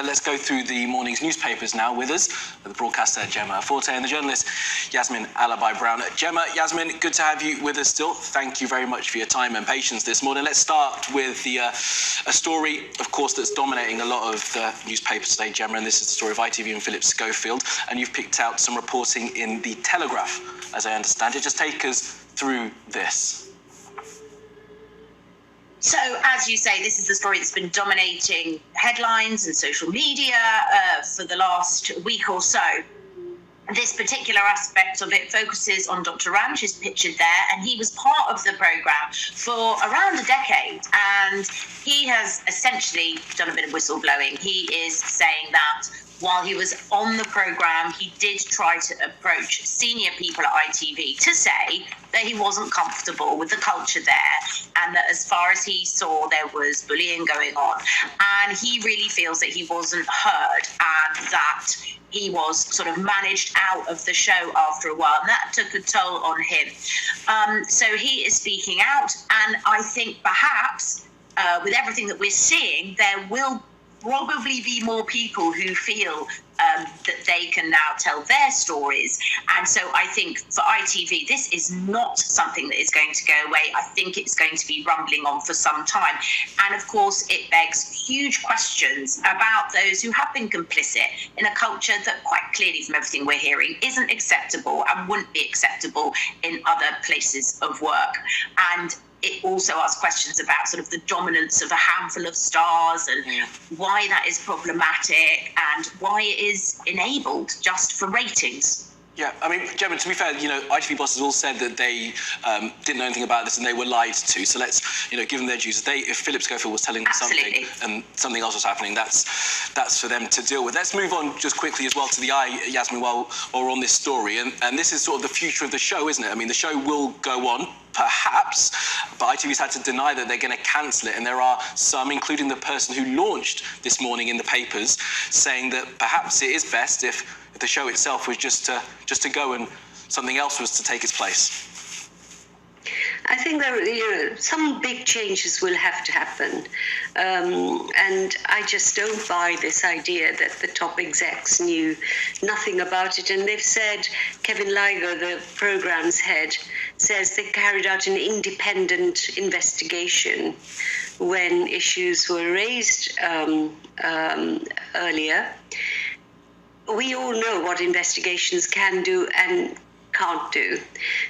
Let's go through the morning's newspapers now. With us, the broadcaster Gemma Forte and the journalist Yasmin Alabai-Brown. Gemma, Yasmin, good to have you with us still. Thank you very much for your time and patience this morning. Let's start with a story, of course, that's dominating a lot of the newspapers today, Gemma, and this is the story of ITV and Philip Schofield. And you've picked out some reporting in the Telegraph, as I understand it. Just take us through this. So, as you say, this is the story that's been dominating headlines and social media for the last week or so. This particular aspect of it focuses on Dr. Ranj, who's pictured there, and he was part of the programme for around a decade, and he has essentially done a bit of whistleblowing. He is saying that while he was on the programme, he did try to approach senior people at ITV to say that he wasn't comfortable with the culture there, and that as far as he saw, there was bullying going on. And he really feels that he wasn't heard and that he was sort of managed out of the show after a while, and that took a toll on him. So he is speaking out, and I think perhaps with everything that we're seeing, there will probably be more people who feel that they can now tell their stories. And so I think for ITV, this is not something that is going to go away. I think it's going to be rumbling on for some time. And of course, it begs huge questions about those who have been complicit in a culture that quite clearly, from everything we're hearing, isn't acceptable and wouldn't be acceptable in other places of work. And it also asks questions about sort of the dominance of a handful of stars and why that is problematic and why it is enabled just for ratings. Yeah, I mean, Gemma, to be fair, ITV bosses all said that they didn't know anything about this and they were lied to. So let's, give them their dues. If Philip Schofield was telling them something and something else was happening, that's for them to deal with. Let's move on just quickly as well to the Yasmin, while we're on this story. And this is sort of the future of the show, isn't it? I mean, the show will go on, perhaps, but ITV's had to deny that they're going to cancel it. And there are some, including the person who launched this morning in the papers, saying that perhaps it is best if the show itself was just to go and something else was to take its place. I think there, some big changes will have to happen, and I just don't buy this idea that the top execs knew nothing about it. And they've said, Kevin Liger, the programme's head, says they carried out an independent investigation when issues were raised earlier. We all know what investigations can do and can't do.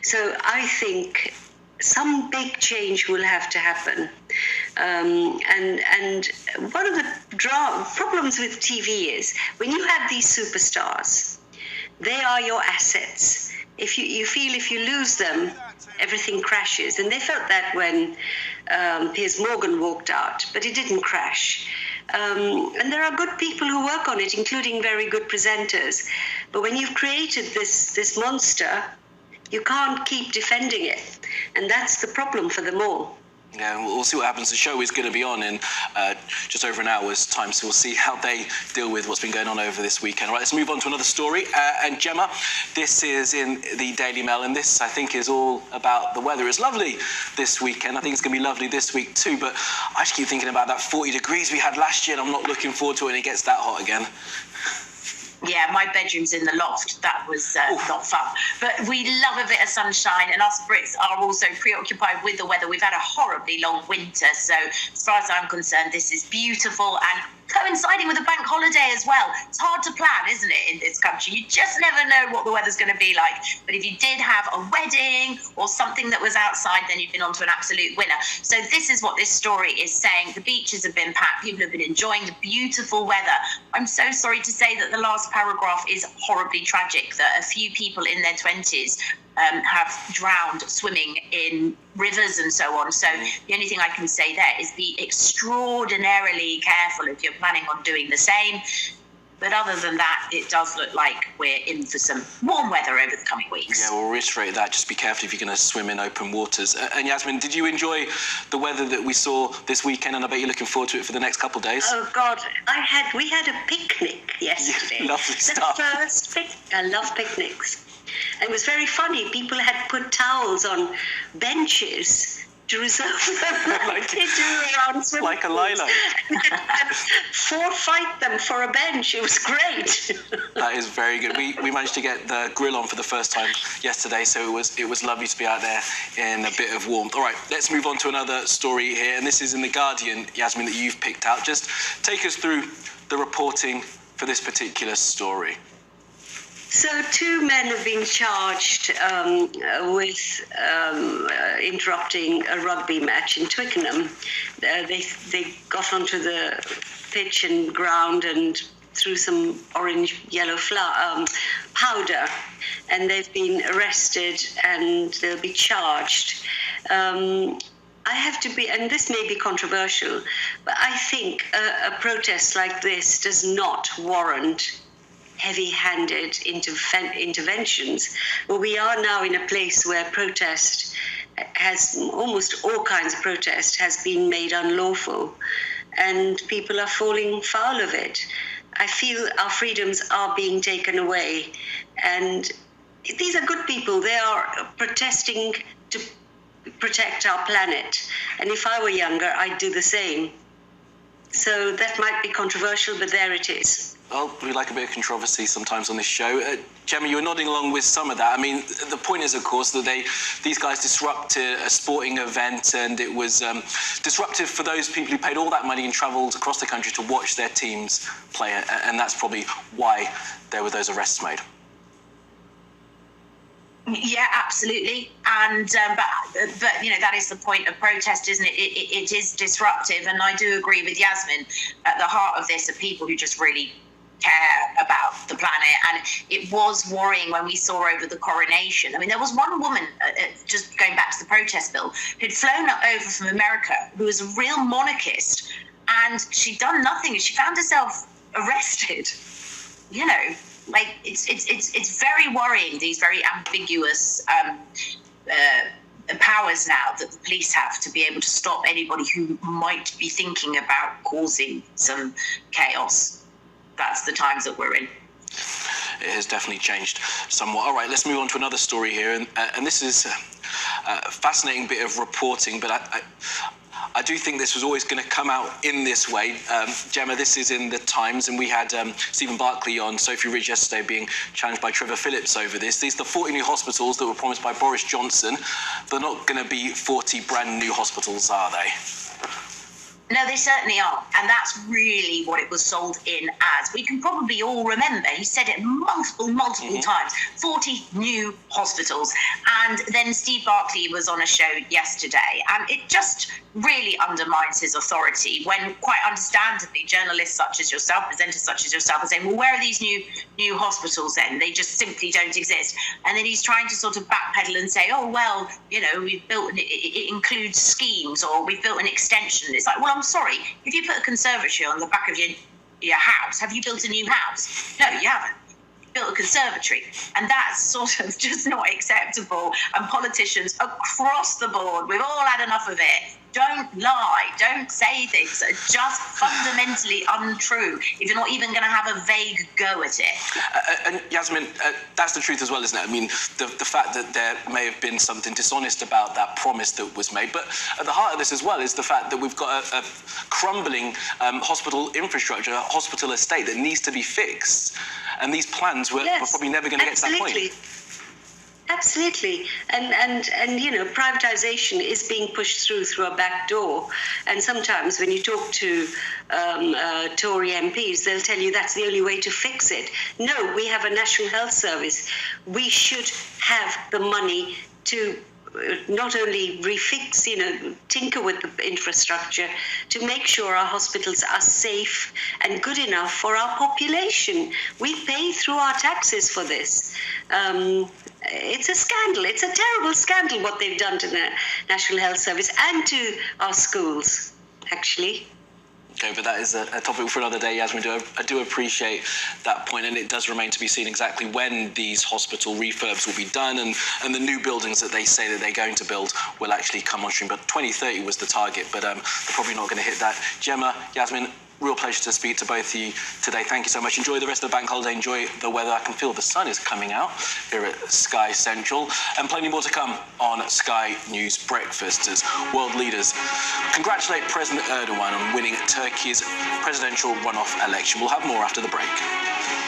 So I think some big change will have to happen. And one of the problems with TV is when you have these superstars, they are your assets. If you feel if you lose them, everything crashes. And they felt that when Piers Morgan walked out, but it didn't crash. And there are good people who work on it, including very good presenters. But when you've created this monster, you can't keep defending it. And that's the problem for them all. Yeah, we'll see what happens. The show is going to be on in just over an hour's time, so we'll see how they deal with what's been going on over this weekend. Right, let's move on to another story. And Gemma, this is in the Daily Mail, and this, I think, is all about the weather. It's lovely this weekend. I think it's going to be lovely this week too, but I just keep thinking about that 40 degrees we had last year, and I'm not looking forward to it when it gets that hot again. Yeah, my bedroom's in the loft. That was not fun. But we love a bit of sunshine, and us Brits are also preoccupied with the weather. We've had a horribly long winter, so as far as I'm concerned, this is beautiful and coinciding with a bank holiday as well. It's hard to plan, isn't it, in this country? You just never know what the weather's going to be like. But if you did have a wedding or something that was outside, then you've been on to an absolute winner. So this is what this story is saying. The beaches have been packed. People have been enjoying the beautiful weather. I'm so sorry to say that the last paragraph is horribly tragic, that a few people in their 20s have drowned swimming in rivers and so on. So the only thing I can say there is be extraordinarily careful if you're planning on doing the same. But other than that, it does look like we're in for some warm weather over the coming weeks. Yeah, we'll reiterate that. Just be careful if you're going to swim in open waters. And Yasmin, did you enjoy the weather that we saw this weekend? And I bet you're looking forward to it for the next couple of days. Oh, God. We had a picnic yesterday. Yeah, lovely stuff. The first picnic. I love picnics. And it was very funny. People had put towels on benches to reserve them like they do around swimming like a lilo. 4 fight them for a bench. It was great. That is very good. We managed to get the grill on for the first time yesterday, so it was lovely to be out there in a bit of warmth. All right, let's move on to another story here, and this is in The Guardian, Yasmin, that you've picked out. Just take us through the reporting for this particular story. So 2 men have been charged with interrupting a rugby match in Twickenham. They got onto the pitch and ground and threw some orange-yellow powder, and they've been arrested and they'll be charged. I have to be, and this may be controversial, but I think a protest like this does not warrant heavy-handed interventions. Well, we are now in a place where protest has, almost all kinds of protest has been made unlawful, and people are falling foul of it. I feel our freedoms are being taken away, and these are good people. They are protesting to protect our planet, and if I were younger, I'd do the same. So that might be controversial, but there it is. Well, we like a bit of controversy sometimes on this show. Gemma, you were nodding along with some of that. I mean, the point is, of course, that these guys disrupted a sporting event, and it was disruptive for those people who paid all that money and travelled across the country to watch their teams play, and that's probably why there were those arrests made. Yeah, absolutely. And but you know, that is the point of protest, isn't it? It is disruptive, and I do agree with Yasmin. At the heart of this are people who just really care about the planet, and it was worrying when we saw over the coronation. I mean, there was one woman, just going back to the protest bill, who'd flown over from America, who was a real monarchist, and she'd done nothing, and she found herself arrested. You know, like it's very worrying, these very ambiguous powers now that the police have to be able to stop anybody who might be thinking about causing some chaos. That's the times that we're in. It has definitely changed somewhat. All right, let's move on to another story here, and this is a fascinating bit of reporting, but I do think this was always going to come out in this way. Gemma, this is in the Times, and we had Stephen Barclay on Sophie Ridge yesterday being challenged by Trevor Phillips over this. These are the 40 new hospitals that were promised by Boris Johnson. They're not going to be 40 brand new hospitals, are they? No, they certainly are. And that's really what it was sold in as. We can probably all remember, he said it multiple times, 40 new hospitals. And then Steve Barclay was on a show yesterday, and it just really undermines his authority when, quite understandably, journalists such as yourself, presenters such as yourself, are saying, well, where are these new hospitals then? They just simply don't exist. And then he's trying to sort of backpedal and say, oh, well, you know, we've built, it includes schemes, or we've built an extension. It's like, well, I'm sorry, if you put a conservatory on the back of your house, have you built a new house? No, you haven't. Built a conservatory, and that's sort of just not acceptable. And politicians across the board, we've all had enough of it. Don't lie, don't say things that are just fundamentally untrue if you're not even going to have a vague go at it. And Yasmin, that's the truth as well, isn't it? I mean, the fact that there may have been something dishonest about that promise that was made, but at the heart of this as well is the fact that we've got a crumbling hospital infrastructure, a hospital estate that needs to be fixed. And these plans were probably never going to get to that point. Absolutely. And you know, privatization is being pushed through a back door. And sometimes when you talk to Tory MPs, they'll tell you that's the only way to fix it. No, we have a National Health Service. We should have the money to not only refix, you know, tinker with the infrastructure to make sure our hospitals are safe and good enough for our population. We pay through our taxes for this. It's a scandal. It's a terrible scandal what they've done to the National Health Service and to our schools, actually. Okay, but that is a topic for another day, Yasmin. I do appreciate that point, and it does remain to be seen exactly when these hospital refurbs will be done and the new buildings that they say that they're going to build will actually come on stream. But 2030 was the target, but they're probably not going to hit that. Gemma, Yasmin, Real pleasure to speak to both of you today. Thank you so much. Enjoy the rest of the bank holiday. Enjoy the weather. I can feel the sun is coming out here at Sky Central. And plenty more to come on Sky News Breakfast as world leaders congratulate President Erdogan on winning Turkey's presidential runoff election. We'll have more after the break.